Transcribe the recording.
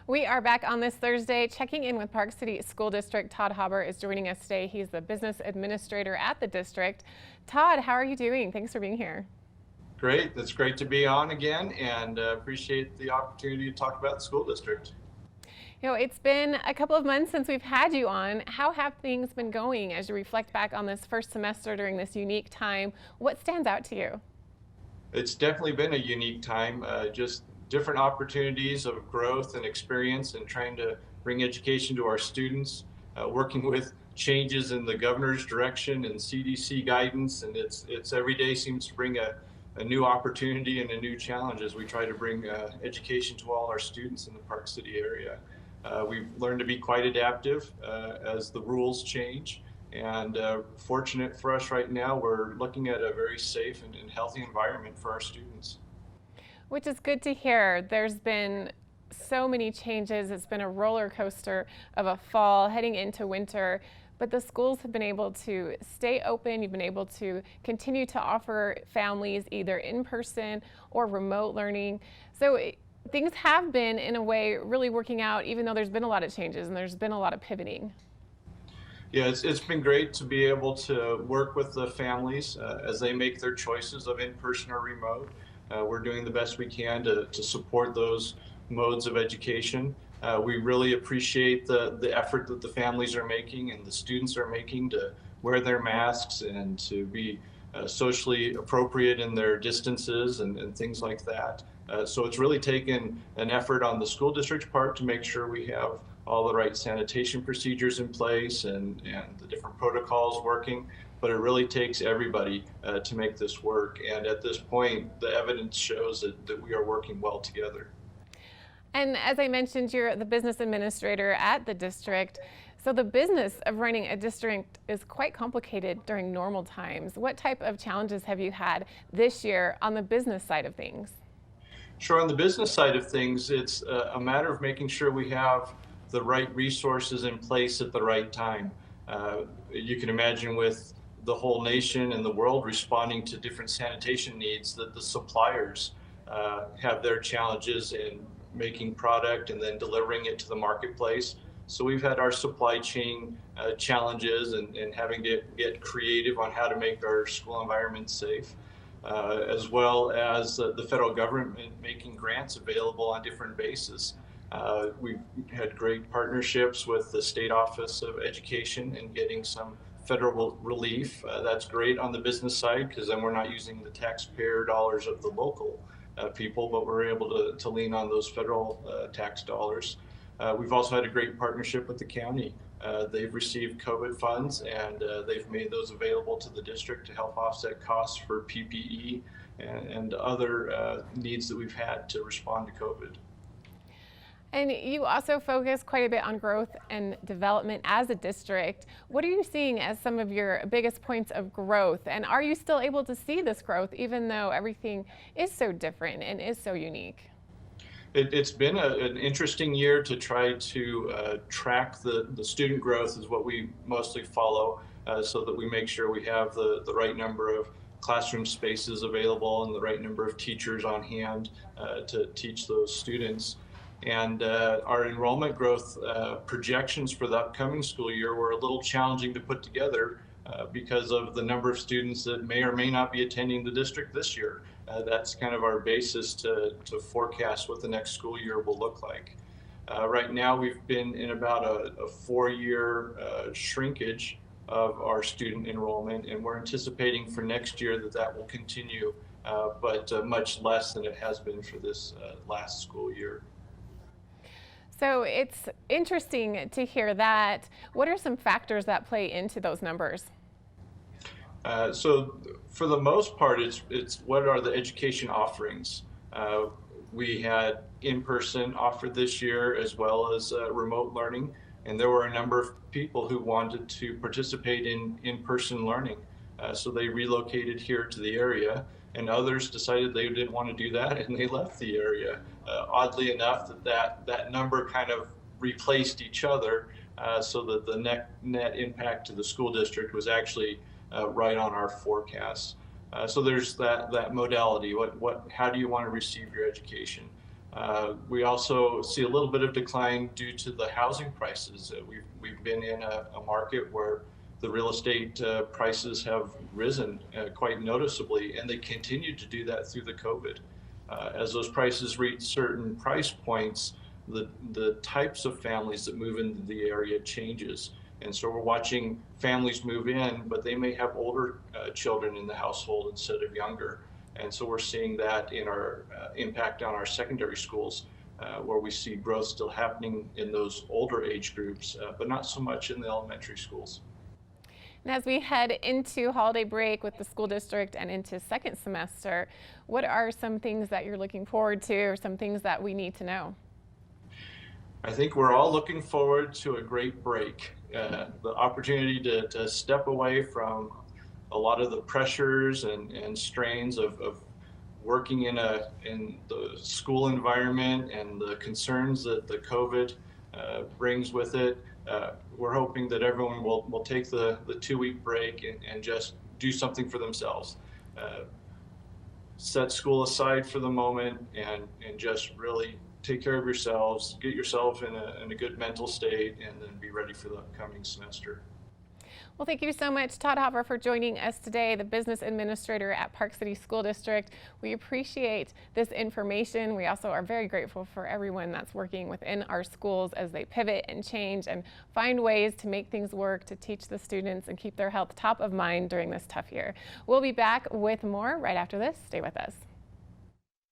We are back on this Thursday, checking in with Park City School District. Todd Hauber is joining us today. He's the business administrator at the district. Todd, how are you doing? Thanks for being here. Great. It's great to be on again, and appreciate the opportunity to talk about the school district. It's been a couple of months since we've had you on. How have things been going as you reflect back on this first semester during this unique time? What stands out to you? It's definitely been a unique time, just different opportunities of growth and experience and trying to bring education to our students, working with changes in the governor's direction and CDC guidance, and it's every day seems to bring a new opportunity and a new challenge as we try to bring education to all our students in the Park City area. We've learned to be quite adaptive as the rules change, and fortunate for us right now, we're looking at a very safe and healthy environment for our students. Which is good to hear. There's been so many changes. It's been a roller coaster of a fall heading into winter, but the schools have been able to stay open. You've been able to continue to offer families either in person or remote learning. So things have been, in a way, really working out, even though there's been a lot of changes and there's been a lot of pivoting. Yeah, it's been great to be able to work with the families as they make their choices of in-person or remote. We're doing the best we can to support those modes of education. We really appreciate the effort that the families are making and the students are making to wear their masks and to be socially appropriate in their distances and things like that. So it's really taken an effort on the school district's part to make sure we have all the right sanitation procedures in place and the different protocols working, but it really takes everybody to make this work. And at this point, the evidence shows that we are working well together. And as I mentioned, you're the business administrator at the district. So the business of running a district is quite complicated during normal times. What type of challenges have you had this year on the business side of things? Sure, on the business side of things, it's a matter of making sure we have the right resources in place at the right time. You can imagine with the whole nation and the world responding to different sanitation needs that the suppliers have their challenges in making product and then delivering it to the marketplace. So we've had our supply chain challenges and having to get creative on how to make our school environment safe. As well as the federal government making grants available on different bases. We've had great partnerships with the State Office of Education and getting some federal relief. That's great on the business side because then we're not using the taxpayer dollars of the local people, but we're able to lean on those federal tax dollars. We've also had a great partnership with the county. They've received COVID funds and they've made those available to the district to help offset costs for PPE and other needs that we've had to respond to COVID. And you also focus quite a bit on growth and development as a district. What are you seeing as some of your biggest points of growth? And are you still able to see this growth even though everything is so different and is so unique? It's been an interesting year to try to track the student growth is what we mostly follow so that we make sure we have the right number of classroom spaces available and the right number of teachers on hand to teach those students. And our enrollment growth projections for the upcoming school year were a little challenging to put together because of the number of students that may or may not be attending the district this year. That's kind of our basis to forecast what the next school year will look like. Right now, we've been in about a 4-year shrinkage of our student enrollment, and we're anticipating for next year that will continue, but much less than it has been for this last school year. So it's interesting to hear that. What are some factors that play into those numbers? So for the most part, it's what are the education offerings? We had in-person offered this year as well as remote learning, and there were a number of people who wanted to participate in in-person learning. So they relocated here to the area, and others decided they didn't want to do that and they left the area. Oddly enough, that number kind of replaced each other so that the net impact to the school district was actually right on our forecasts. So there's that modality. How do you want to receive your education? We also see a little bit of decline due to the housing prices. We've been in a market where the real estate prices have risen quite noticeably, and they continue to do that through the COVID. As those prices reach certain price points, the types of families that move into the area changes. And so we're watching families move in, but they may have older children in the household instead of younger. And so we're seeing that in our impact on our secondary schools, where we see growth still happening in those older age groups, but not so much in the elementary schools. And as we head into holiday break with the school district and into second semester, what are some things that you're looking forward to, or some things that we need to know? I think we're all looking forward to a great break, the opportunity to step away from a lot of the pressures and strains of working in the school environment and the concerns that the COVID brings with it. We're hoping that everyone will take the 2-week break and just do something for themselves. Set school aside for the moment and just really take care of yourselves, get yourself in a good mental state, and then be ready for the upcoming semester. Well, thank you so much, Todd Hauber, for joining us today, the business administrator at Park City School District. We appreciate this information. We also are very grateful for everyone that's working within our schools as they pivot and change and find ways to make things work, to teach the students and keep their health top of mind during this tough year. We'll be back with more right after this. Stay with us.